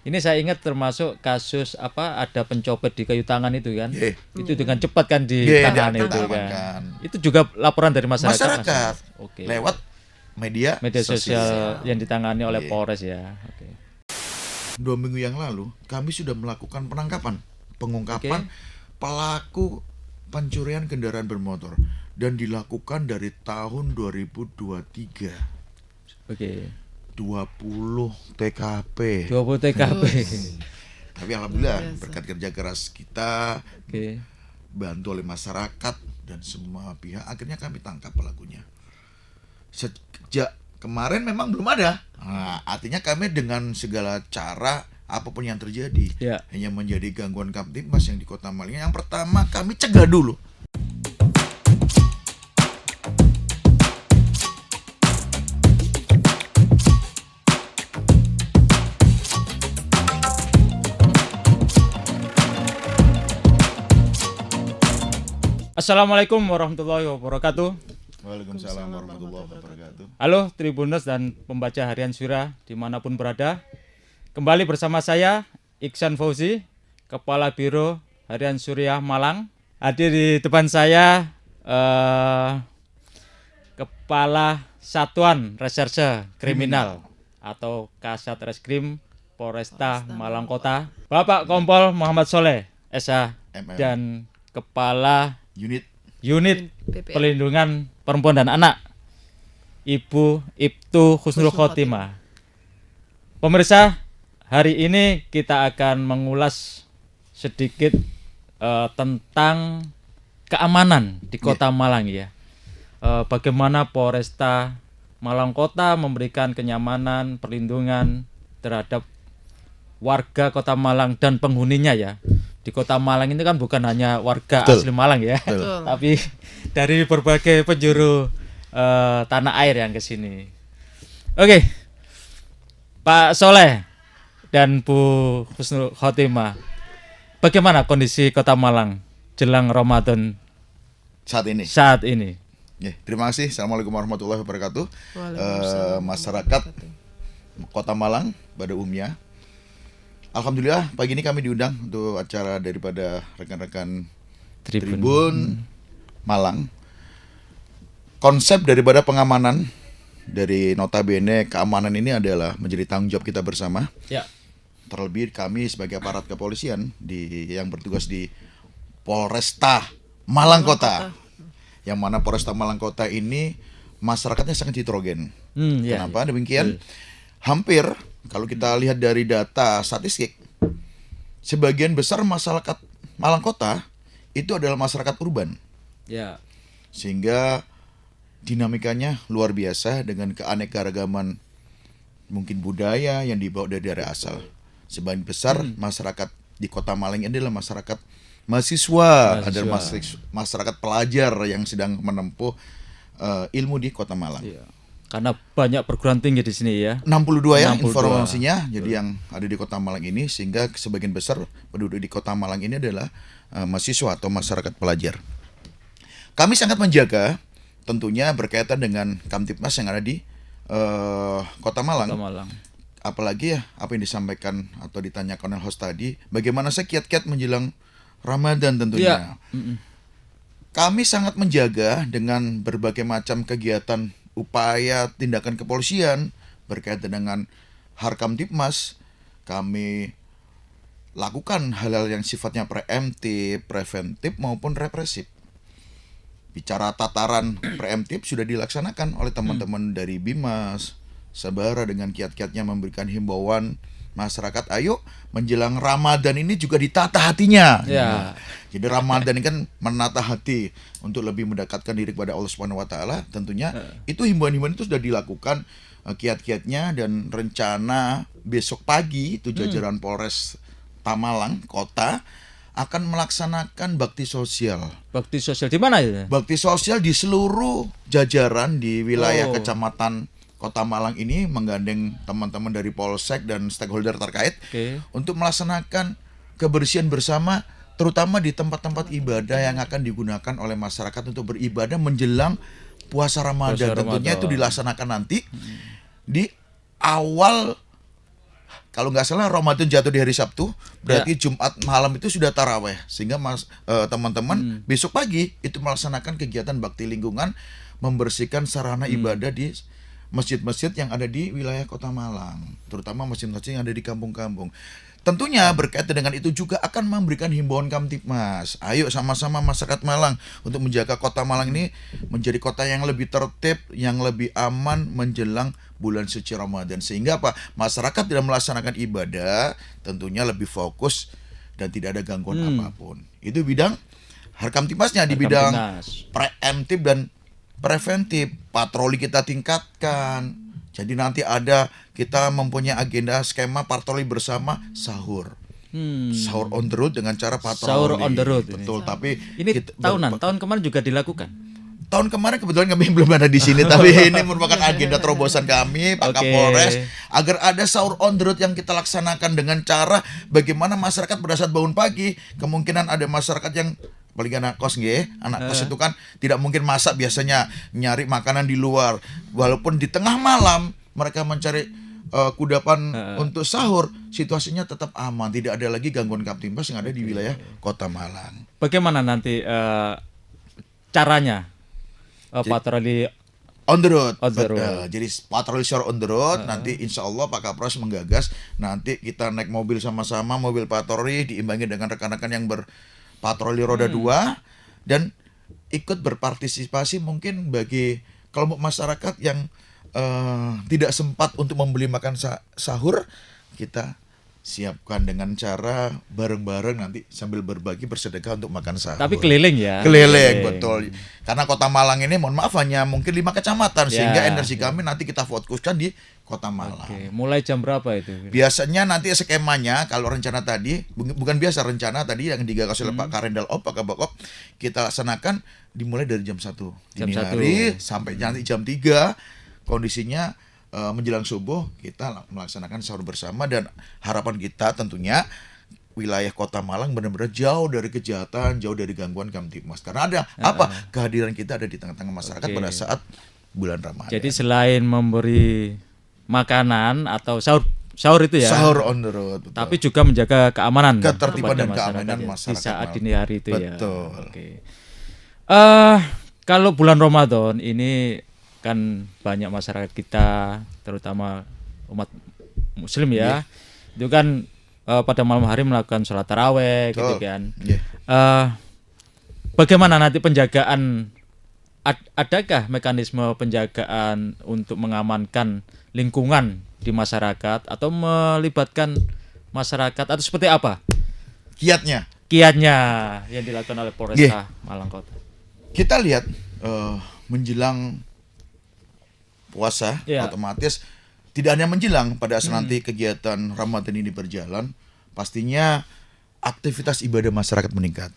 Ini saya ingat termasuk kasus ada pencopet di kayu tangan itu kan. Nggih. Itu dengan cepat kan Nggih, ditangani itu diamankan. kan. Itu juga laporan dari masyarakat. Masyarakat Oke. lewat media sosial yang ditangani oleh Iya. Polres ya. Oke. 2 minggu yang lalu kami sudah melakukan pengungkapan pelaku pencurian kendaraan bermotor dan dilakukan dari tahun 2023. Oke. 20 TKP. 20 TKP. Tapi alhamdulillah berkat kerja keras kita, Oke. bantu oleh masyarakat dan semua pihak, akhirnya kami tangkap pelakunya. Sejak kemarin memang belum ada. Nah, artinya kami dengan segala cara apapun yang terjadi, Ya. hanya menjadi gangguan Kamtibmas yang di Kota Malang. Yang pertama kami cegah dulu. Assalamualaikum warahmatullahi wabarakatuh. Waalaikumsalam warahmatullahi wabarakatuh. Halo Tribuners dan pembaca harian Syura dimanapun berada. Kembali bersama saya Iksan Fauzi, Kepala Biro Harian Suriah Malang. Hadir di depan saya Kepala Satuan Reserse Kriminal atau Kasat Reskrim Polresta Malang Kota, Bapak Kompol Muhammad Soleh SH, MM. dan Kepala Unit PPA. Perlindungan Perempuan dan Anak, Ibu Ibtu Husnul Khotimah. Pemirsa, hari ini kita akan mengulas sedikit tentang keamanan di Kota Malang ya. Bagaimana Polresta Malang Kota memberikan kenyamanan, perlindungan terhadap warga Kota Malang dan penghuninya ya. Di Kota Malang ini kan bukan hanya warga Betul. asli Malang ya, Betul. tapi dari berbagai penjuru tanah air yang ke sini. Oke, Pak Soleh dan Bu Husnul Khotimah, bagaimana kondisi Kota Malang jelang Ramadan saat ini. saat ini? Ya, terima kasih. Assalamualaikum warahmatullahi wabarakatuh. Waalaikumsalam. Masyarakat Kota Malang pada umumnya. Alhamdulillah pagi ini kami diundang untuk acara daripada rekan-rekan Tribun Malang. Konsep daripada pengamanan dari notabene keamanan ini adalah menjadi tanggung jawab kita bersama. Ya. Terlebih kami sebagai aparat kepolisian yang bertugas di Polresta Malang Kota. Yang mana Polresta Malang Kota ini masyarakatnya sangat heterogen. Ya, Kenapa demikian? Hampir kalau kita lihat dari data statistik, sebagian besar masyarakat Malang Kota itu adalah masyarakat urban. Ya. Sehingga dinamikanya luar biasa dengan keanekaragaman mungkin budaya yang dibawa dari daerah asal. Sebagian besar masyarakat di Kota Malang ini adalah masyarakat mahasiswa, adalah masyarakat pelajar yang sedang menempuh ilmu di Kota Malang. Iya. Karena banyak perguruan tinggi di sini ya. 62 ya 62. informasinya. Jadi yang ada di Kota Malang ini, sehingga sebagian besar penduduk di Kota Malang ini adalah mahasiswa atau masyarakat pelajar. Kami sangat menjaga tentunya berkaitan dengan Kamtibmas yang ada di Kota Malang. Kota Malang. Apalagi ya apa yang disampaikan atau ditanyakan oleh host tadi, bagaimana saya kiat-kiat menjelang Ramadan tentunya. Iya. Kami sangat menjaga dengan berbagai macam kegiatan upaya tindakan kepolisian berkaitan dengan Harkamtibmas. Kami lakukan hal-hal yang sifatnya preemptif, preventif maupun represif. Bicara tataran preemptif sudah dilaksanakan oleh teman-teman dari Bimas, Sabara dengan kiat-kiatnya memberikan himbauan masyarakat, ayo menjelang Ramadan ini juga ditata hatinya. Ya. Jadi Ramadan ini kan menata hati untuk lebih mendekatkan diri kepada Allah Subhanahu wa taala. Tentunya itu himbauan-himbauan itu sudah dilakukan kiat-kiatnya, dan rencana besok pagi itu jajaran Polres Tamalang Kota akan melaksanakan bakti sosial. Bakti sosial di mana ya? Bakti sosial di seluruh jajaran di wilayah kecamatan Kota Malang ini, menggandeng teman-teman dari Polsek dan stakeholder terkait untuk melaksanakan kebersihan bersama, terutama di tempat-tempat ibadah yang akan digunakan oleh masyarakat untuk beribadah menjelang puasa Ramadan. Tentunya itu dilaksanakan nanti di awal kalau nggak salah Ramadan jatuh di hari Sabtu, berarti Jumat malam itu sudah taraweh, sehingga teman-teman besok pagi itu melaksanakan kegiatan bakti lingkungan, membersihkan sarana ibadah di masjid-masjid yang ada di wilayah Kota Malang, terutama masjid-masjid yang ada di kampung-kampung. Tentunya berkaitan dengan itu juga akan memberikan himbauan Kamtibmas. Ayo sama-sama masyarakat Malang untuk menjaga Kota Malang ini menjadi kota yang lebih tertib, yang lebih aman menjelang bulan suci Ramadan. Sehingga apa? Masyarakat dalam melaksanakan ibadah tentunya lebih fokus dan tidak ada gangguan apapun. Itu bidang Harkamtibmasnya. Di bidang preemptif dan preventif, patroli kita tingkatkan. Jadi nanti kita mempunyai agenda skema patroli bersama sahur. Sahur on the road dengan cara patroli. Sahur on the road. Betul, tapi ini tahun kemarin juga dilakukan. Tahun kemarin kebetulan kami belum ada di sini, tapi ini merupakan agenda terobosan kami, Pak Kapolres, agar ada sahur on the road yang kita laksanakan dengan cara bagaimana masyarakat pada saat bangun pagi, kemungkinan ada masyarakat yang apalagi anak kos anak kos itu kan tidak mungkin masak, biasanya nyari makanan di luar, walaupun di tengah malam mereka mencari kudapan untuk sahur, situasinya tetap aman, tidak ada lagi gangguan Kamtibmas yang ada di wilayah Kota Malang. Bagaimana nanti caranya patroli on the road? Jadi patroli sahur on the road, nanti insya Allah Pak Kapolres menggagas, nanti kita naik mobil sama-sama, mobil patroli diimbangi dengan rekan-rekan yang patroli roda 2 dan ikut berpartisipasi mungkin bagi kelompok masyarakat yang tidak sempat untuk membeli makan sahur, kita siapkan dengan cara bareng-bareng nanti sambil berbagi bersedekah untuk makan sahur. Tapi keliling ya. Keliling, betul. Karena Kota Malang ini mohon maaf hanya mungkin 5 kecamatan, sehingga energi kami nanti kita fokuskan di Kota Malang. Mulai jam berapa itu? Biasanya nanti skemanya kalau rencana tadi, bukan biasa rencana tadi yang digagas oleh Pak Karendal Pak Kabakop, kita laksanakan dimulai dari jam 1 dini hari sampai nanti jam 3, kondisinya menjelang subuh kita melaksanakan sahur bersama, dan harapan kita tentunya wilayah Kota Malang benar-benar jauh dari kejahatan, jauh dari gangguan Kamtibmas. Karena ada kehadiran kita ada di tengah-tengah masyarakat pada saat bulan Ramadan. Jadi selain memberi makanan atau sahur itu ya. Sahur on the road. Betul. Tapi juga menjaga keamanan, ketertiban dan keamanan masyarakat di saat dini hari itu ya. Betul. Kalau bulan Ramadan ini kan banyak masyarakat kita, terutama umat Muslim ya, itu kan pada malam hari melakukan sholat taraweh gitu kan. Bagaimana nanti penjagaan? Adakah mekanisme penjagaan untuk mengamankan lingkungan di masyarakat atau melibatkan masyarakat atau seperti apa? Kiatnya yang dilakukan oleh Polresta Malang Kota. Kita lihat menjelang puasa, otomatis tidak hanya menjelang pada saat nanti kegiatan Ramadan ini berjalan, pastinya aktivitas ibadah masyarakat meningkat.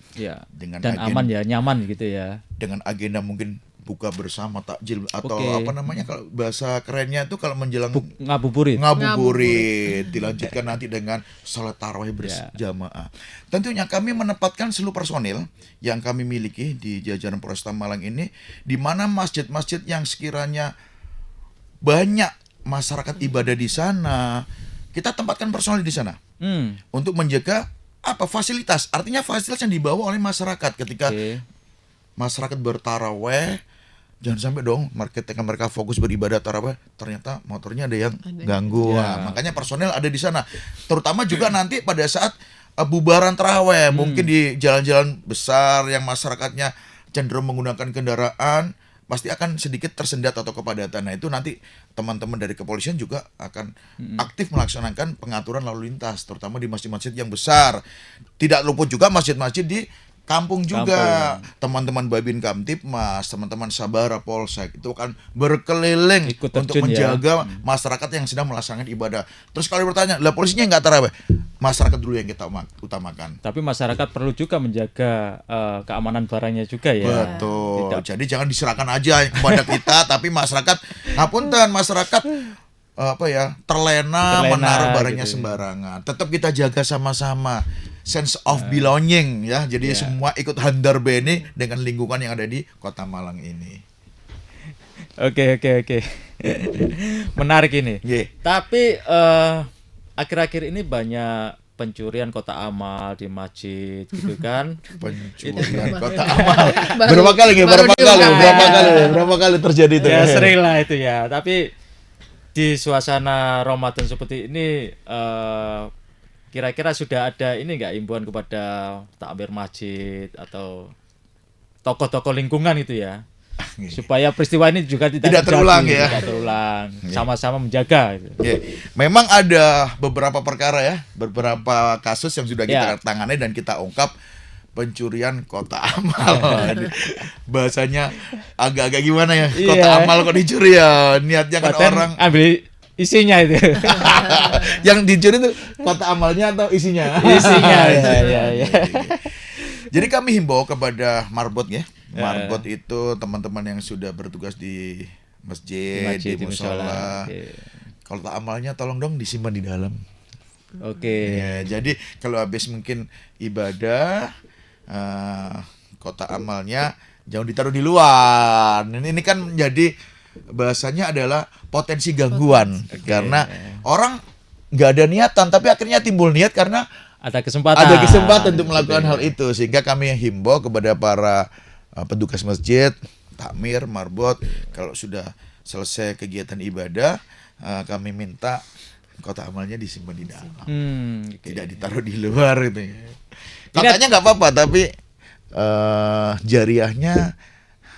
Dengan dan aman ya, nyaman gitu ya. Dengan agenda mungkin buka bersama, takjil atau apa namanya kalau bahasa kerennya itu kalau menjelang ngabuburit, dilanjutkan nanti dengan salat tarawih berjamaah. Tentunya kami menempatkan seluruh personil yang kami miliki di jajaran Polresta Malang ini, di mana masjid-masjid yang sekiranya banyak masyarakat ibadah di sana, kita tempatkan personil di sana untuk menjaga fasilitas. Artinya fasilitas yang dibawa oleh masyarakat ketika masyarakat bertaraweh, jangan sampai dong mereka fokus beribadah taraweh, ternyata motornya ada yang ganggu. Makanya personil ada di sana. Terutama juga nanti pada saat bubaran taraweh, mungkin di jalan-jalan besar yang masyarakatnya cenderung menggunakan kendaraan, pasti akan sedikit tersendat atau kepadatan. Nah itu nanti teman-teman dari kepolisian juga akan aktif melaksanakan pengaturan lalu lintas, terutama di masjid-masjid yang besar. Tidak luput juga masjid-masjid di kampung juga. Teman-teman Babin Kamtibmas, teman-teman Sabara Polsek itu akan berkeliling untuk menjaga masyarakat yang sedang melaksanakan ibadah. Terus kalau bertanya, lah polisinya nggak taraweh? Masyarakat dulu yang kita utamakan. Tapi masyarakat perlu juga menjaga keamanan barangnya juga ya. Betul. Jadi jangan diserahkan aja kepada kita, tapi masyarakat ngapunten, masyarakat terlena menaruh barangnya gitu, sembarangan. Tetap kita jaga sama-sama. Sense of belonging ya. Jadi semua ikut handar beni dengan lingkungan yang ada di Kota Malang ini. Oke. Menarik ini. Tapi akhir-akhir ini banyak pencurian kotak amal di masjid gitu kan. Pencurian kotak amal. Berapa kali terjadi itu? Ya sering lah itu ya. Tapi di suasana Ramadan seperti ini kira-kira sudah ada ini enggak imbauan kepada takmir masjid atau tokoh-tokoh lingkungan itu ya, supaya peristiwa ini juga tidak terulang ya. Tidak terulang. Sama-sama menjaga gitu. Memang ada beberapa perkara ya, beberapa kasus yang sudah kita tangani dan kita ungkap. Pencurian kotak amal. Bahasanya agak-agak gimana ya? Kotak amal kok dicuri ya. Niatnya kan orang ambil isinya itu. Yang dicuri itu kotak amalnya atau isinya? Isinya ya. Jadi kami himbau kepada marbot ya. Marbot itu teman-teman yang sudah bertugas di masjid, di mushola. Kotak amalnya tolong dong disimpan di dalam. Ya, jadi kalau habis mungkin ibadah, kotak amalnya jangan ditaruh di luar. Ini kan menjadi bahasanya adalah potensi gangguan karena orang nggak ada niatan tapi akhirnya timbul niat karena ada kesempatan untuk melakukan hal itu, sehingga kami himbau kepada para petugas masjid, takmir, marbot, kalau sudah selesai kegiatan ibadah, kami minta kotak amalnya disimpan di dalam, tidak ditaruh di luar gitu. Katanya nggak apa-apa, tapi jariahnya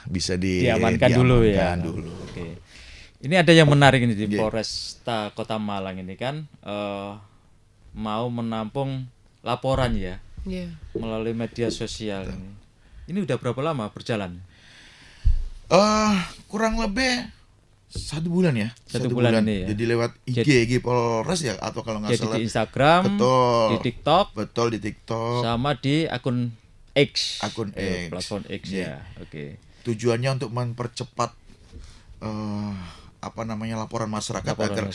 bisa diamankan dulu ya. Oke. Ini ada yang menarik ini di Polresta Kota Malang ini kan mau menampung laporan ya melalui media sosial ini. Ini udah berapa lama berjalan? Kurang lebih 1 bulan ya. 1 bulan ini ya. Jadi lewat IG Polres ya, atau kalau nggak salah di Instagram, betul, di TikTok, betul di TikTok, sama di akun X, platform X ya. Oke. Tujuannya untuk mempercepat laporan masyarakat agar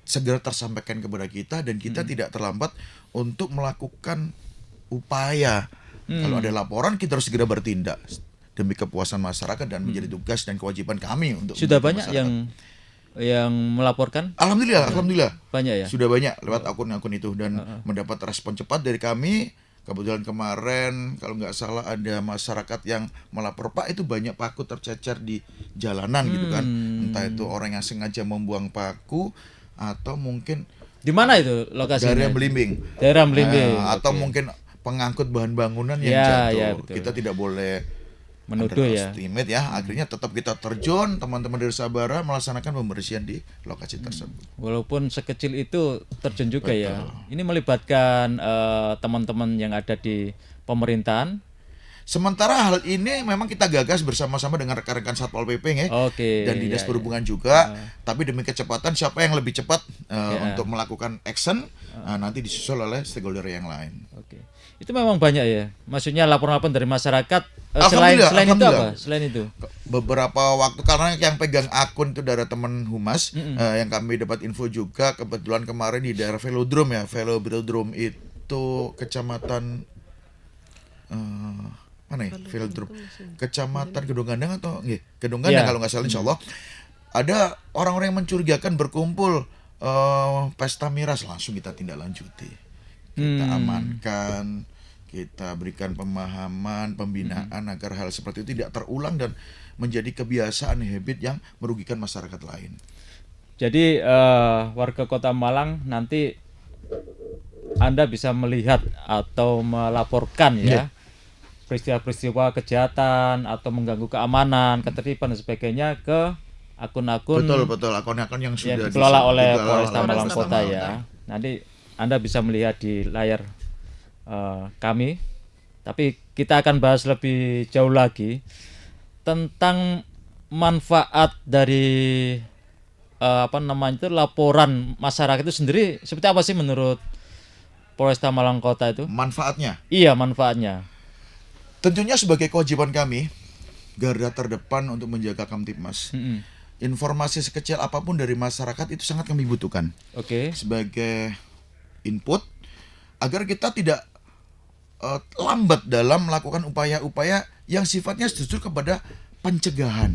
segera tersampaikan kepada kita dan kita tidak terlambat untuk melakukan upaya. Kalau ada laporan kita harus segera bertindak demi kepuasan masyarakat dan menjadi tugas dan kewajiban kami untuk sudah banyak masyarakat yang melaporkan. Alhamdulillah banyak ya, sudah banyak lewat akun-akun itu dan mendapat respon cepat dari kami. Kebetulan kemarin kalau nggak salah ada masyarakat yang melapor, Pak, itu banyak paku tercecer di jalanan gitu kan, entah itu orang yang sengaja membuang paku atau mungkin di mana itu lokasinya? Daerah Belimbing. Atau mungkin pengangkut bahan bangunan yang jatuh. Kita tidak boleh menuduh ya. Akhirnya tetap kita terjun, teman-teman dari Sabara melaksanakan pembersihan di lokasi tersebut. Walaupun sekecil itu terjun juga ya. Ini melibatkan teman-teman yang ada di pemerintahan. Sementara hal ini memang kita gagas bersama-sama dengan rekan-rekan Satpol PP dan Dinas Perhubungan juga. Tapi demi kecepatan, siapa yang lebih cepat untuk melakukan action, nanti disusul oleh stakeholder yang lain. Itu memang banyak ya. Maksudnya laporan-laporan dari masyarakat. Selain itu apa? Selain itu beberapa waktu, karena yang pegang akun itu dari teman humas, yang kami dapat info juga kebetulan kemarin di daerah Velodrome itu kecamatan mana ya? Velodrome. Kecamatan Gedung Gandang atau Gedung Gandang kalau nggak salah, insyaallah. Ada orang-orang yang mencurigakan berkumpul pesta miras, langsung kita tindak lanjuti. Kita amankan, kita berikan pemahaman, pembinaan agar hal seperti itu tidak terulang dan menjadi kebiasaan habit yang merugikan masyarakat lain. Jadi warga Kota Malang nanti Anda bisa melihat atau melaporkan ya peristiwa-peristiwa kejahatan atau mengganggu keamanan, ketertiban dan sebagainya ke akun-akun betul akun-akun yang sudah dikelola oleh Polresta Malang Kota ya. Nanti Anda bisa melihat di layar kami, tapi kita akan bahas lebih jauh lagi tentang manfaat dari laporan masyarakat itu sendiri. Seperti apa sih menurut Polresta Malang Kota itu? Manfaatnya? Iya, manfaatnya. Tentunya sebagai kewajiban kami, garda terdepan untuk menjaga Kamtibmas. Informasi sekecil apapun dari masyarakat itu sangat kami butuhkan. Sebagai input agar kita tidak lambat dalam melakukan upaya-upaya yang sifatnya justru kepada pencegahan.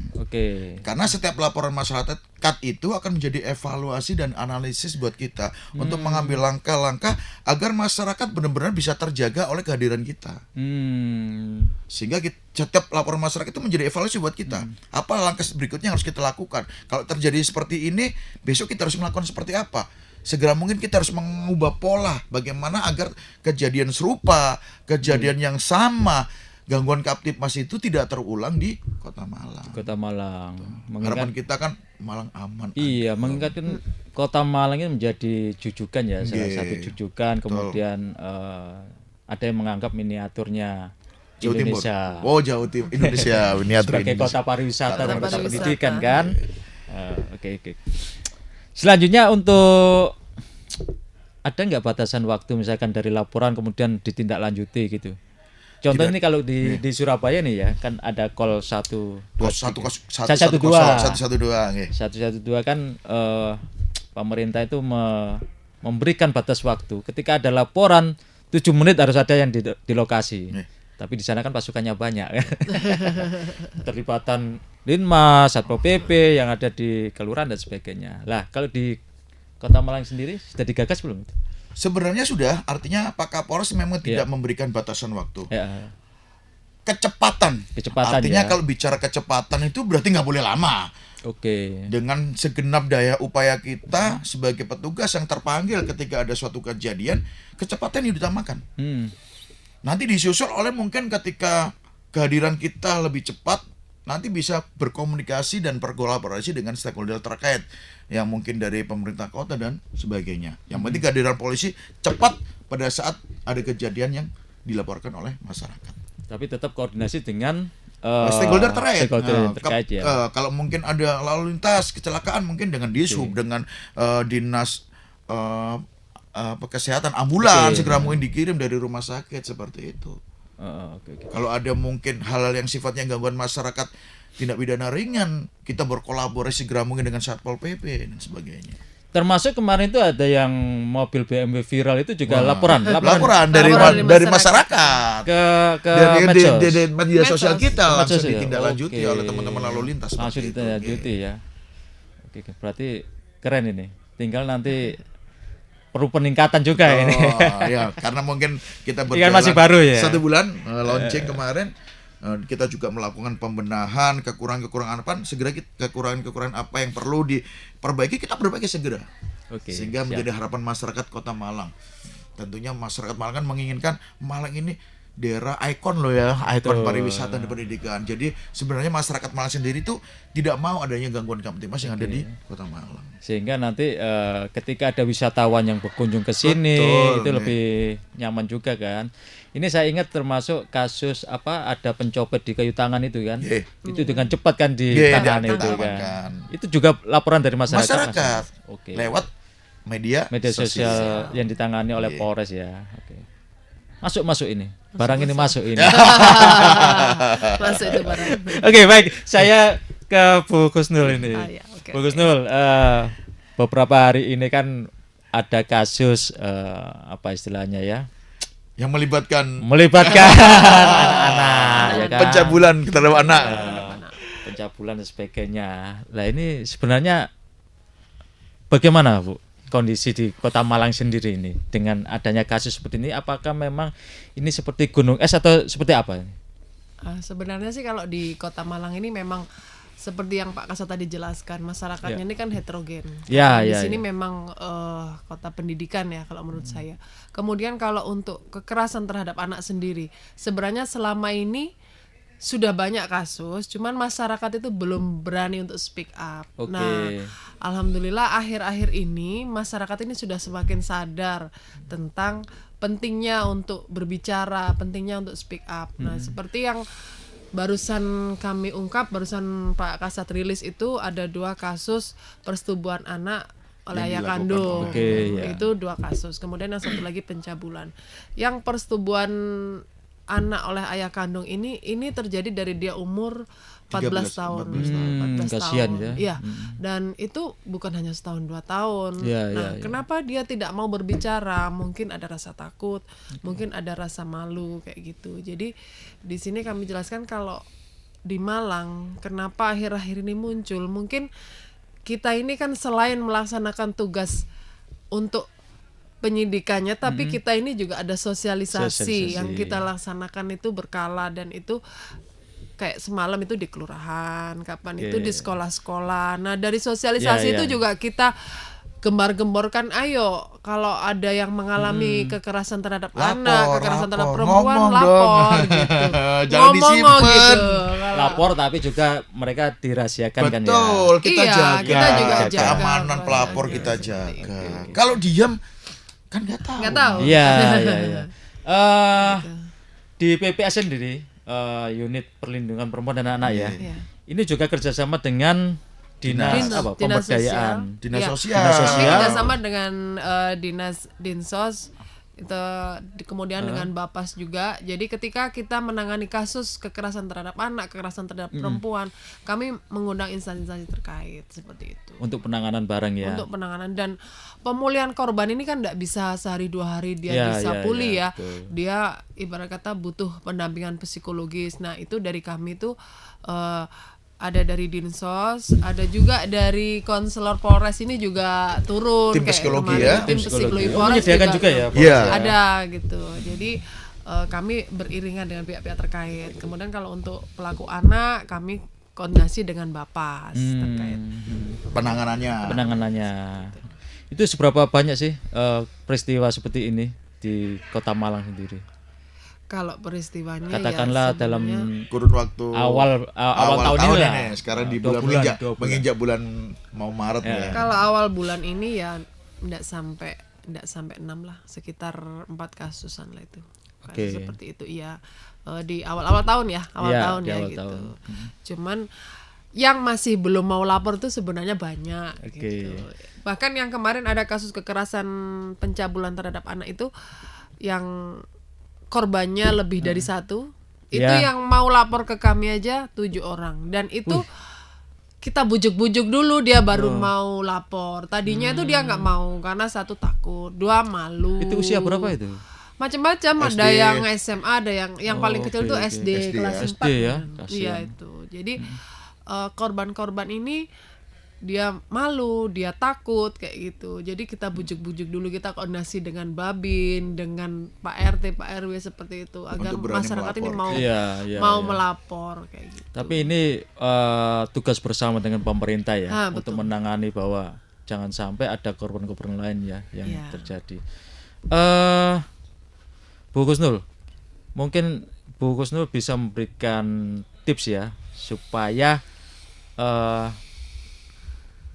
Karena setiap laporan masyarakat dekat itu akan menjadi evaluasi dan analisis buat kita untuk mengambil langkah-langkah agar masyarakat benar-benar bisa terjaga oleh kehadiran kita. Sehingga setiap laporan masyarakat itu menjadi evaluasi buat kita. Apa langkah berikutnya yang harus kita lakukan? Kalau terjadi seperti ini, besok kita harus melakukan seperti apa? Segera mungkin kita harus mengubah pola bagaimana agar kejadian serupa, kejadian yang sama, gangguan Kamtibmas itu tidak terulang di Kota Malang. Kota Malang. Harapan kita kan Malang aman. Iya, mengingatkan Kota Malang ini menjadi jujukan ya, salah satu jujukan. Kemudian ada yang menganggap miniaturnya Jawa Indonesia. Timur. Oh, Jawa Timur, Indonesia, miniatur sebagai Indonesia. kota pariwisata dan kota pariwisata. pendidikan kan. Oke. Selanjutnya untuk ada nggak batasan waktu misalkan dari laporan kemudian ditindaklanjuti gitu? Contoh ini kalau di Surabaya nih ya, kan ada call 112 112 kan pemerintah itu memberikan batas waktu. Ketika ada laporan 7 menit harus ada yang di lokasi. Tapi di sana kan pasukannya banyak ya. Terlibatan Linmas, Satpol PP yang ada di kelurahan dan sebagainya. Lah, kalau di Kota Malang sendiri sudah digagas belum itu? Sebenarnya sudah, artinya Pak Kapolres memang tidak memberikan batasan waktu. Ya. Kecepatan artinya ya. Kalau bicara kecepatan itu berarti nggak boleh lama. Oke. Dengan segenap daya upaya kita sebagai petugas yang terpanggil ketika ada suatu kejadian, kecepatan yang ditamakan. Nanti disusul oleh mungkin ketika kehadiran kita lebih cepat, nanti bisa berkomunikasi dan berkolaborasi dengan stakeholder terkait yang mungkin dari pemerintah kota dan sebagainya. Yang penting kehadiran polisi cepat pada saat ada kejadian yang dilaporkan oleh masyarakat. Tapi tetap koordinasi dengan stakeholder terkait. Ya. Kalau mungkin ada lalu lintas kecelakaan mungkin dengan Dishub, dengan dinas kesehatan ambulan segera mungkin dikirim dari rumah sakit seperti itu. Kalau ada mungkin hal-hal yang sifatnya gangguan masyarakat tindak pidana ringan, kita berkolaborasi segera mungkin dengan Satpol PP dan sebagainya. Termasuk kemarin itu ada yang mobil BMW viral itu juga laporan dari masyarakat ke dari media sosial kita langsung ditindaklanjuti oleh teman-teman lalu lintas. Langsung ditindaklanjuti ya. Oke, berarti keren ini. Tinggal nanti perlu peningkatan juga ini. Ya, karena mungkin kita berjalan masih baru ya. 1 bulan launching kemarin. Kita juga melakukan pembenahan kekurangan-kekurangan apa, segera kekurangan-kekurangan apa yang perlu diperbaiki kita perbaiki segera. Sehingga menjadi harapan masyarakat Kota Malang. Tentunya masyarakat Malang kan menginginkan Malang ini daerah ikon loh ya, ikon pariwisata dan pendidikan. Jadi sebenarnya masyarakat Malang sendiri tuh tidak mau adanya gangguan Kamtibmas yang ada di Kota Malang. Sehingga nanti ketika ada wisatawan yang berkunjung ke sini itu lebih nyaman juga kan. Ini saya ingat termasuk kasus ada pencopet di Kayu Tangan itu kan. Itu dengan cepat kan ditangani itu kan. Itu juga laporan dari masyarakat. Lewat media sosial yang ditangani oleh Polres ya. Masuk ini. Barang ini masuk ini. Masuk itu barang. Oke, baik. Saya ke Bu Kusnul ini. Bu Kusnul, beberapa hari ini kan ada kasus apa istilahnya ya? Yang melibatkan anak-anak ya kan. Pencabulan terhadap anak. Pencabulan dan sebagainya. Lah ini sebenarnya bagaimana, Bu? Kondisi di Kota Malang sendiri ini dengan adanya kasus seperti ini, apakah memang ini seperti gunung es atau seperti apa? Sebenarnya sih kalau di Kota Malang ini memang seperti yang Pak Kasat tadi jelaskan, masyarakatnya ini kan heterogen. Di sini memang kota pendidikan ya kalau menurut saya. Kemudian kalau untuk kekerasan terhadap anak sendiri, sebenarnya selama ini sudah banyak kasus, cuman masyarakat itu belum berani untuk speak up. Nah, alhamdulillah akhir-akhir ini masyarakat ini sudah semakin sadar tentang pentingnya untuk berbicara, pentingnya untuk speak up. Nah, seperti yang barusan kami ungkap, barusan Pak Kasat rilis itu ada 2 kasus persetubuhan anak oleh ayah kandung. Itu 2 kasus. Kemudian yang satu lagi pencabulan. Yang persetubuhan anak oleh ayah kandung ini terjadi dari dia umur 14 tahun. 14 kasihan tahun. Ya. Dan itu bukan hanya setahun 2 tahun. Kenapa dia tidak mau berbicara? Mungkin ada rasa takut, mungkin ada rasa malu kayak gitu. Jadi di sini kami jelaskan kalau di Malang kenapa akhir-akhir ini muncul, mungkin kita ini kan selain melaksanakan tugas untuk penyidikannya, tapi kita ini juga ada sosialisasi yang kita laksanakan itu berkala, dan itu kayak semalam itu di kelurahan, kapan itu di sekolah-sekolah. Nah dari sosialisasi itu juga kita gembar-gemborkan, ayo kalau ada yang mengalami kekerasan terhadap anak, kekerasan terhadap perempuan, lapor gitu. Jangan disimpan. Gitu. Lapor tapi juga mereka dirahasiakan kan ya. Betul, kita jaga. Kita juga jaga keamanan pelapor kita jaga. Kalau diam kan nggak tahu. Iya. Di PPA sendiri, unit perlindungan perempuan dan anak ya. Ini juga kerjasama dengan dinas pemberdayaan, dinas Ya. sosial. Kami kerjasama dengan dinas Dinsos itu, kemudian dengan Bapas juga. Jadi ketika kita menangani kasus kekerasan terhadap anak, kekerasan terhadap perempuan, kami mengundang instansi-instansi terkait seperti itu. untuk penanganan barang ya. Untuk penanganan dan pemulihan korban ini kan tidak bisa sehari 2 hari dia bisa pulih ya. betul. Dia ibarat kata butuh pendampingan psikologis. Nah itu dari kami tuh ada dari Dinsos, ada juga dari konselor Polres ini juga turun. Tim kayak psikologi kemarin ya? Tim Tim psikologi psikologi. Polres Menyediakan juga ya, Polres Iya. ada gitu. Jadi kami beriringan dengan pihak-pihak terkait. Kemudian kalau untuk pelaku anak kami koordinasi dengan Bapas terkait. Penanganannya. Itu seberapa banyak sih peristiwa seperti ini di Kota Malang sendiri? Kalau peristiwanya Katakanlah ya dalam Kurun waktu awal tahun ini lah. Sekarang di 2 bulan, bulan. menginjak bulan mau Maret ya. kalau awal bulan ini ya enggak sampai 6 lah, sekitar 4 kasusan lah itu. Kasus seperti itu ya. Di awal tahun ya, tahun di ya awal gitu. tahun. Cuman yang masih belum mau lapor tuh sebenarnya banyak gitu. Bahkan yang kemarin ada kasus kekerasan pencabulan terhadap anak itu yang korbannya lebih dari 1. Itu yang mau lapor ke kami aja 7 orang, dan itu kita bujuk-bujuk dulu dia baru mau lapor. Tadinya itu dia nggak mau karena 1 takut, 2 malu. Itu usia berapa itu? Macam-macam, ada yang SMA, ada yang paling kecil itu SD kelas 4 ya. Iya itu. Jadi korban-korban ini dia malu, dia takut kayak gitu. Jadi kita bujuk-bujuk dulu, kita koordinasi dengan Babin, dengan Pak RT, Pak RW seperti itu agar masyarakat ini mau melapor kayak gitu. Tapi ini tugas bersama dengan pemerintah ya, untuk betul. menangani bahwa jangan sampai ada korban-korban lain ya yang terjadi. Bu Kusnul, mungkin Bu Kusnul bisa memberikan tips ya supaya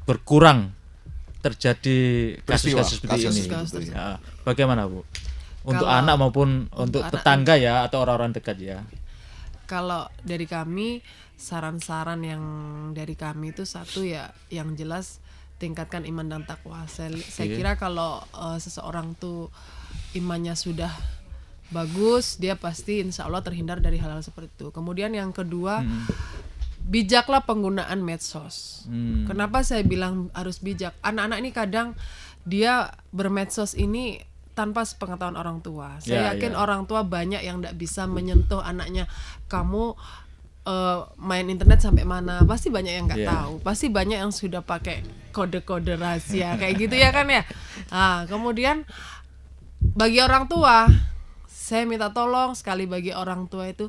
berkurang terjadi kasus-kasus seperti ini. Ya, bagaimana Bu? Untuk anak maupun untuk tetangga ya, atau orang-orang dekat ya. Kalau dari kami, saran-saran yang dari kami itu satu ya, yang jelas tingkatkan iman dan takwa. Saya kira kalau seseorang tuh imannya sudah bagus, dia pasti insya Allah terhindar dari hal-hal seperti itu. Kemudian yang kedua, bijaklah penggunaan medsos. Kenapa saya bilang harus bijak? Anak-anak ini kadang dia bermedsos ini tanpa sepengetahuan orang tua. Saya yakin orang tua banyak yang tidak bisa menyentuh anaknya. Kamu main internet sampai mana? Pasti banyak yang nggak tahu. Pasti banyak yang sudah pakai kode-kode rahasia kayak gitu ya kan ya. Nah, kemudian bagi orang tua, saya minta tolong sekali bagi orang tua itu,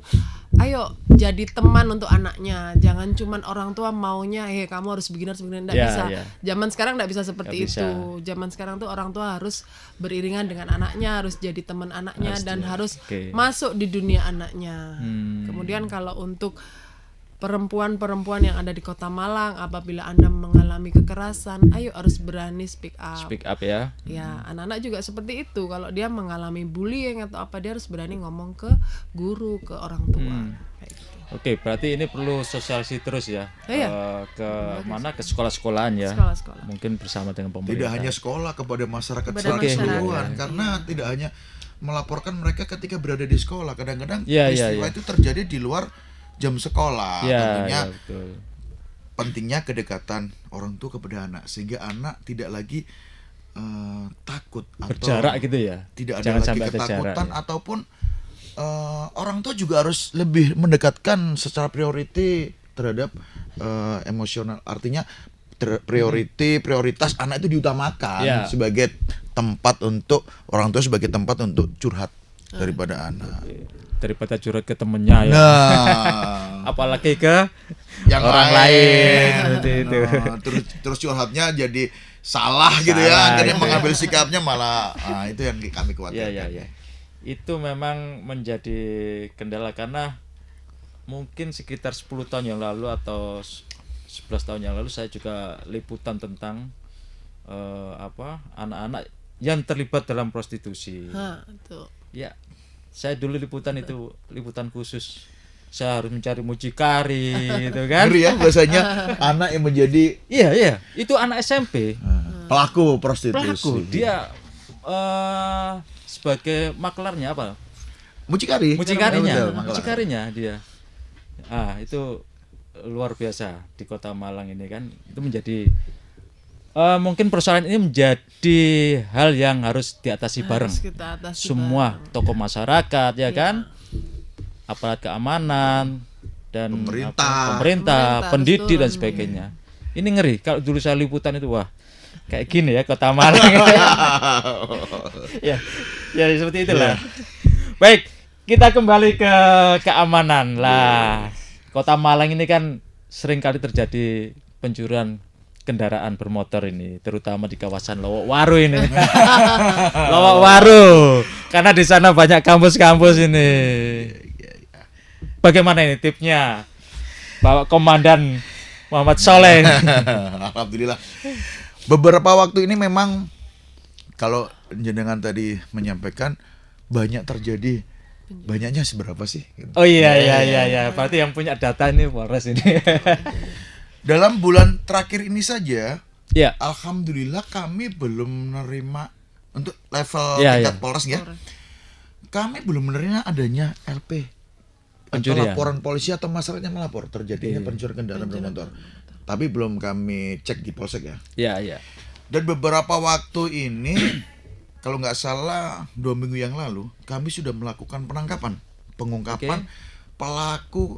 ayo jadi teman untuk anaknya. Jangan cuman orang tua maunya, kamu harus begini nggak bisa. Zaman sekarang nggak bisa seperti itu. Zaman sekarang tuh orang tua harus beriringan dengan anaknya, harus jadi teman anaknya, dan harus masuk di dunia anaknya. Kemudian kalau untuk perempuan-perempuan yang ada di Kota Malang, apabila Anda mengalami kekerasan, ayo harus berani speak up. Speak up ya. Ya, anak-anak juga seperti itu. Kalau dia mengalami bullying atau apa, dia harus berani ngomong ke guru, ke orang tua. Kayak gitu. Oke, berarti ini perlu sosialisasi terus ya. Ke mana? Ke sekolah-sekolahan ya. Sekolah-sekolah. Mungkin bersama dengan pemerintah. Tidak hanya sekolah, kepada masyarakat Kepada secara masyarakat. keseluruhan. Karena tidak hanya melaporkan mereka ketika berada di sekolah. Kadang-kadang Iya, peristiwa itu terjadi di luar jam sekolah. Tentunya betul. pentingnya kedekatan orang tua kepada anak, sehingga anak tidak lagi takut Berjarak atau gitu ya. tidak ada Jangan lagi sampai ada ketakutan, jarak, ataupun orang tua juga harus lebih mendekatkan secara priority terhadap emosional. Artinya prioritas anak itu diutamakan sebagai tempat untuk orang tua, sebagai tempat untuk curhat daripada anak. Daripada curhat ke temennya ya. Apalagi ke yang orang lain seperti itu. Terus curhatnya jadi salah gitu ya, akhirnya mengambil sikapnya malah itu yang kami khawatirkan. Ya. Itu memang menjadi kendala karena mungkin sekitar 10 tahun yang lalu atau 11 tahun yang lalu saya juga liputan tentang anak-anak yang terlibat dalam prostitusi. Ya, saya dulu liputan khusus. Saya harus mencari mucikari gitu kan. Ngeri ya bahasanya anak yang menjadi Iya, itu anak SMP. Pelaku prostitusi. Dia sebagai maklarnya apa? Mucikarinya dia. Itu luar biasa di Kota Malang ini kan. Itu menjadi mungkin persoalan ini menjadi hal yang harus diatasi bareng. Semua tokoh masyarakat ya kan? Aparat keamanan dan pemerintah, pendidik dan sebagainya. Ini ngeri kalau dulu saya liputan itu kayak gini ya Kota Malang. ya seperti itulah. Baik, kita kembali ke keamanan lah. Kota Malang ini kan sering kali terjadi pencurian kendaraan bermotor ini, terutama di kawasan Lowok Waru ini. Lowok Waru, karena di sana banyak kampus-kampus ini. Bagaimana ini tipsnya, Bapak Komandan Muhammad Soleh? Alhamdulillah. Beberapa waktu ini memang kalau jenengan tadi menyampaikan banyak terjadi. Banyaknya seberapa sih? Oh iya. Berarti yang punya data ini Polres ini. Dalam bulan terakhir ini saja, alhamdulillah kami belum menerima untuk level tingkat Polres ya. Kami belum menerima adanya LP. Atau laporan polisi atau masyarakatnya melapor terjadinya pencurian kendaraan bermotor. Tapi belum kami cek di Polsek ya. Iya. Dan beberapa waktu ini kalau nggak salah 2 minggu yang lalu kami sudah melakukan pengungkapan pelaku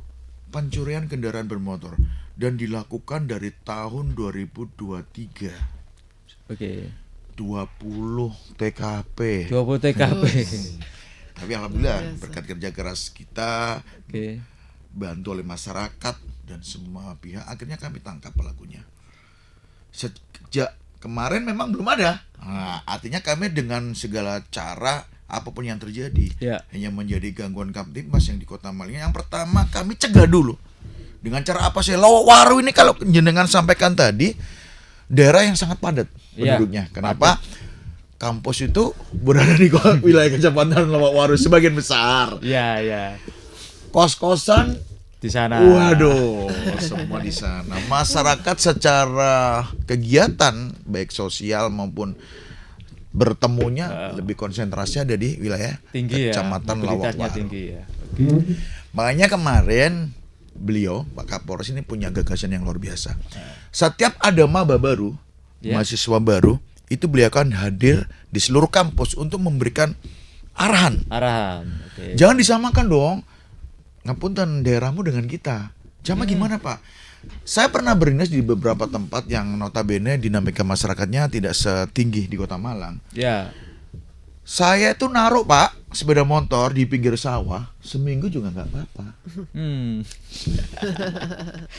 pencurian kendaraan bermotor dan dilakukan dari tahun 2023. 20 TKP. Tapi alhamdulillah berkat kerja keras kita, bantu oleh masyarakat dan semua pihak, akhirnya kami tangkap pelakunya. Sejak kemarin memang belum ada. Artinya kami dengan segala cara apapun yang terjadi, hanya menjadi gangguan Kamtibmas yang di Kota Malang. Yang pertama kami cegah dulu. Dengan cara apa sih? Lowok Waru ini kalau jenengan sampaikan tadi, daerah yang sangat padat penduduknya. Kenapa? Kampus itu berada di wilayah Kecamatan Lowok Waru sebagian besar. Iya. Kos-kosan di sana. Waduh, semua di sana. Masyarakat secara kegiatan baik sosial maupun bertemunya lebih konsentrasi ada di wilayah Kecamatan Lowok Waru. Makanya kemarin beliau Pak Kapolres ini punya gagasan yang luar biasa. Setiap ada maba baru, mahasiswa baru, itu beliau akan hadir di seluruh kampus untuk memberikan arahan. Jangan disamakan dong. Ngapunten daerahmu dengan kita. Gimana Pak? Saya pernah berdinas di beberapa tempat yang notabene dinamika masyarakatnya tidak setinggi di Kota Malang. Saya itu naruh Pak sepeda motor di pinggir sawah seminggu juga nggak apa-apa.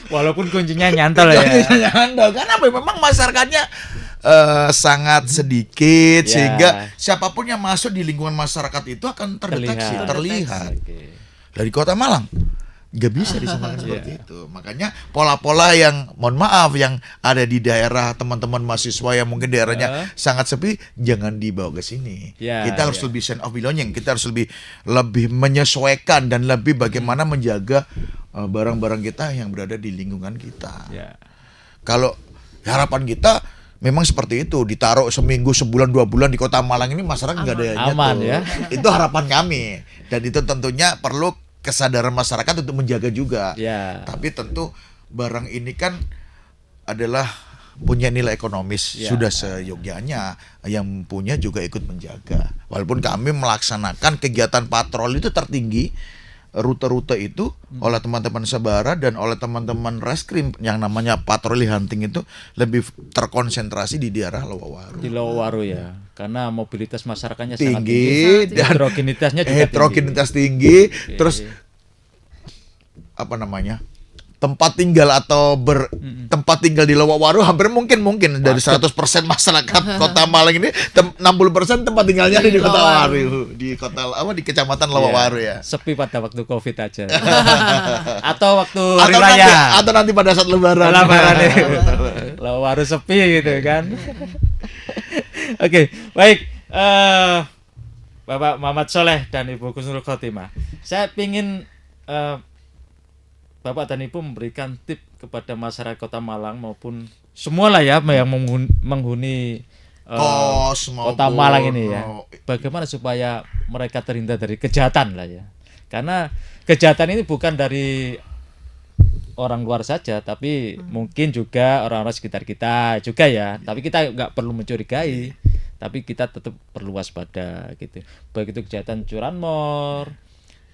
Walaupun kuncinya nyantol ya. Nyantol karena memang masyarakatnya sangat sedikit sehingga siapapun yang masuk di lingkungan masyarakat itu akan terlihat. Dari Kota Malang nggak bisa disamakan seperti itu. Makanya pola-pola yang mohon maaf yang ada di daerah teman-teman mahasiswa yang mungkin daerahnya sangat sepi, jangan dibawa ke sini. Kita harus lebih sense of belonging, kita harus lebih menyesuaikan dan lebih bagaimana menjaga barang-barang kita yang berada di lingkungan kita. Kalau harapan kita memang seperti itu, ditaruh seminggu, sebulan, 2 bulan di Kota Malang ini masyarakat nggak ada aman ya. Itu harapan kami dan itu tentunya perlu kesadaran masyarakat untuk menjaga juga. Tapi tentu barang ini kan adalah punya nilai ekonomis, sudah seyogyanya yang punya juga ikut menjaga. Walaupun kami melaksanakan kegiatan patroli itu tertinggi rute-rute itu oleh teman-teman Sabara dan oleh teman-teman reskrim yang namanya patroli hunting itu lebih terkonsentrasi di daerah Lowawaru. Di Lowawaru ya, karena mobilitas masyarakatnya sangat Tinggi tinggi dan heterogenitasnya juga heterogenitas tinggi. Terus apa namanya? Tempat tinggal atau tempat tinggal di Lowawaru hampir mungkin dari 100% masyarakat Kota Malang ini 60% tempat tinggalnya ada di Kota Waru, di Kecamatan Lowawaru ya. Sepi pada waktu Covid aja. Atau waktu hari raya. Atau nanti pada saat lebaran. Lowawaru sepi gitu kan. Oke, baik. Bapak Muhammad Soleh dan Ibu Husnul Khotimah. Saya ingin Bapak dan Ibu memberikan tip kepada masyarakat Kota Malang maupun semua lah ya yang menghuni Kota Malang ini ya. Bagaimana supaya mereka terhindar dari kejahatan lah ya. Karena kejahatan ini bukan dari orang luar saja, tapi mungkin juga orang-orang sekitar kita juga ya. Tapi kita nggak perlu mencurigai, tapi kita tetap perlu waspada gitu. Baik itu kejahatan curanmor,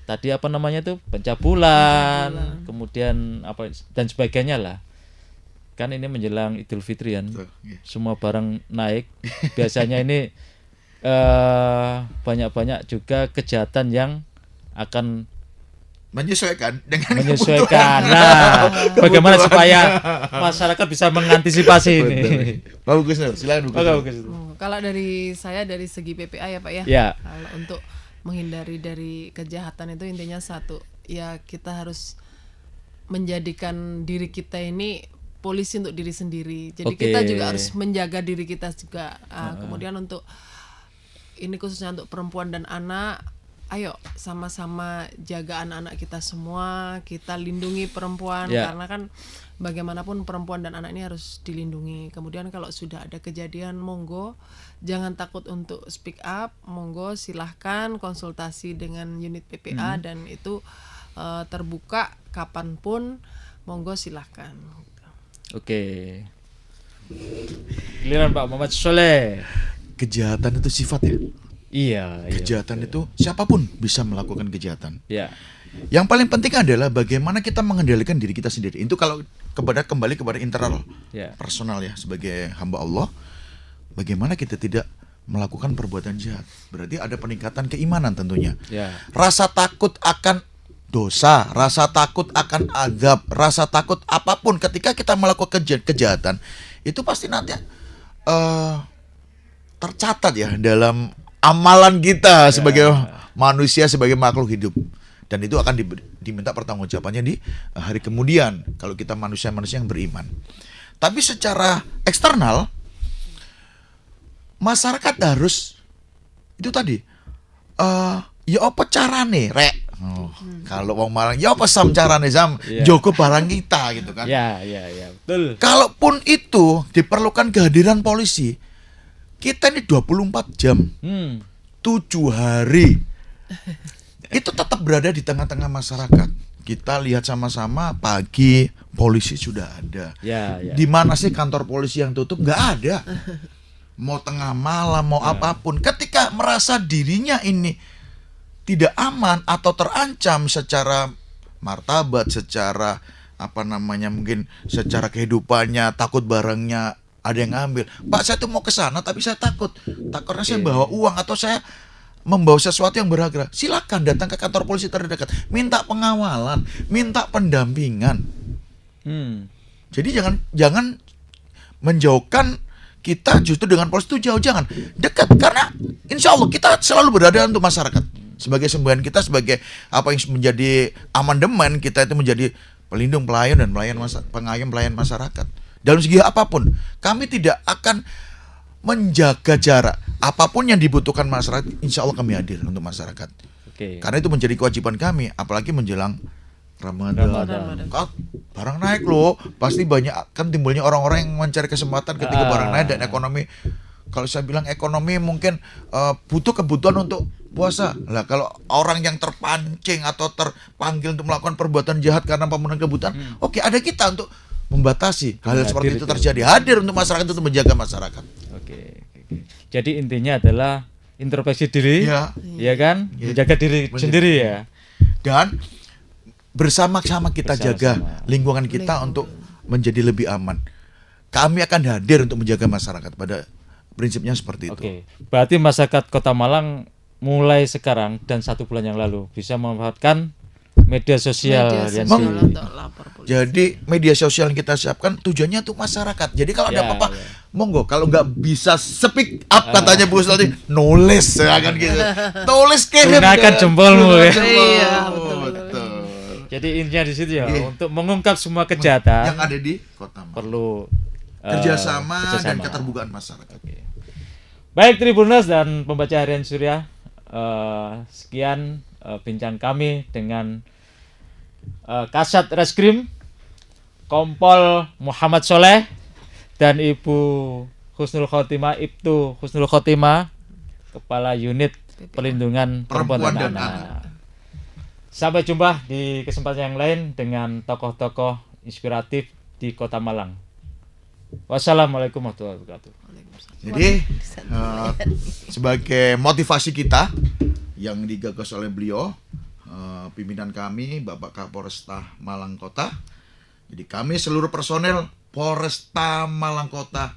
tadi apa namanya tuh pencabulan, kemudian apa dan sebagainya lah. Kan ini menjelang Idul Fitri kan, semua barang naik. Biasanya ini banyak-banyak juga kejahatan yang akan menyesuaikan. Nah, bagaimana supaya masyarakat bisa mengantisipasi ini? Bagus, silakan. Kalau dari saya dari segi PPA ya Pak ya. Ya. Kalau untuk menghindari dari kejahatan itu intinya satu, ya kita harus menjadikan diri kita ini polisi untuk diri sendiri. Jadi kita juga harus menjaga diri kita juga. Kemudian untuk ini khususnya untuk perempuan dan anak, ayo sama-sama jaga anak-anak kita semua, kita lindungi perempuan karena kan bagaimanapun perempuan dan anak ini harus dilindungi. Kemudian kalau sudah ada kejadian, monggo jangan takut untuk speak up, monggo silahkan konsultasi dengan unit PPA dan itu terbuka kapanpun, monggo silahkan. Oke. Giliran Pak Muhammad Soleh. Kejahatan itu sifat ya. Iya. Kejahatan itu siapapun bisa melakukan kejahatan. Iya. Yang paling penting adalah bagaimana kita mengendalikan diri kita sendiri. Itu kalau kembali kepada internal personal ya, sebagai hamba Allah. Bagaimana kita tidak melakukan perbuatan jahat. Berarti ada peningkatan keimanan tentunya. Rasa takut akan dosa, rasa takut akan azab, rasa takut apapun ketika kita melakukan kejahatan, itu pasti nanti tercatat ya dalam amalan kita sebagai manusia, sebagai makhluk hidup. Dan itu akan diminta pertanggungjawabannya di hari kemudian kalau kita manusia-manusia yang beriman. Tapi secara eksternal, masyarakat harus itu tadi ya apa carane rek. Kalau wong Malang ya apa sam carane sam jogo barang kita gitu kan. Betul. Kalaupun itu diperlukan kehadiran polisi, kita ini 24 jam 7 hari itu tetap berada di tengah-tengah masyarakat. Kita lihat sama-sama pagi polisi sudah ada. Di mana sih kantor polisi yang tutup? Nggak ada. Mau tengah malam, mau apapun. Ketika merasa dirinya ini tidak aman atau terancam secara martabat, secara apa namanya mungkin secara kehidupannya, takut barangnya ada yang ngambil. Pak, saya tuh mau ke sana tapi saya takut. Takutnya saya bawa uang atau saya membawa sesuatu yang berharga. Silakan datang ke kantor polisi terdekat, minta pengawalan, minta pendampingan. Jadi jangan menjauhkan kita justru dengan polisi itu jauh, jangan dekat, karena insya Allah kita selalu berada untuk masyarakat sebagai semboyan kita, sebagai apa yang menjadi amandemen kita itu menjadi pelindung, pelayan dan pengayom pelayan masyarakat. Dalam segi apapun kami tidak akan menjaga jarak. Apapun yang dibutuhkan masyarakat, insya Allah kami hadir untuk masyarakat. Karena itu menjadi kewajiban kami, apalagi menjelang Ramadan. Barang naik loh, pasti banyak kan timbulnya orang-orang yang mencari kesempatan ketika barang naik dan ekonomi. Kalau saya bilang ekonomi mungkin butuh kebutuhan untuk puasa. Lah kalau orang yang terpancing atau terpanggil untuk melakukan perbuatan jahat karena pemenuhan kebutuhan, oke, ada kita untuk membatasi hal seperti itu terjadi. Hadir untuk masyarakat, untuk menjaga masyarakat. Oke. Jadi intinya adalah introspeksi diri, ya kan, menjaga diri sendiri ya. dan bersama-sama kita jaga Bersama-sama. lingkungan kita untuk menjadi lebih aman. Kami akan hadir untuk menjaga masyarakat, pada prinsipnya seperti itu. Oke, berarti masyarakat Kota Malang mulai sekarang dan 1 bulan yang lalu bisa memanfaatkan media sosial, Media yang sosial di- untuk lapor polisi. Jadi media sosial yang kita siapkan tujuannya untuk masyarakat. Jadi kalau ada Ya, apa-apa, ya. monggo. Kalau nggak bisa speak up katanya Bu Ustadz, nulis ya kan gitu. Tulis kirim. Gunakan jempolmu ya. Iya, betul. Jadi intinya di situ ya, Iya. untuk mengungkap semua kejahatan yang ada di Kota Malang. perlu Kerjasama dan kerjasama. keterbukaan masyarakat. Oke. Baik Tribuners dan pembaca harian Surya, sekian bincang kami dengan Kasat Reskrim Kompol Muhammad Soleh dan Ibu Husnul Khotimah, Ibtu Husnul Khotimah, Kepala Unit Perlindungan Perempuan dan Anak. Sampai jumpa di kesempatan yang lain dengan tokoh-tokoh inspiratif di Kota Malang. Wassalamualaikum warahmatullahi wabarakatuh. Jadi sebagai motivasi kita yang digagas oleh beliau, pimpinan kami Bapak Kapolresta Malang Kota. Jadi kami seluruh personel Polresta Malang Kota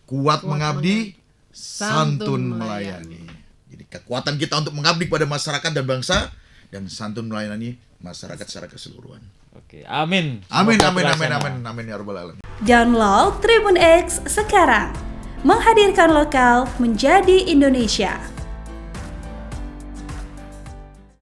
kuat mengabdi, santun melayani. Jadi kekuatan kita untuk mengabdi kepada masyarakat dan bangsa, dan santun melayani masyarakat secara keseluruhan. Oke, amin. Amin, Semoga amin, amin, terlaksana. amin, amin ya rabbal alamin. Download Tribun X sekarang. Menghadirkan lokal menjadi Indonesia.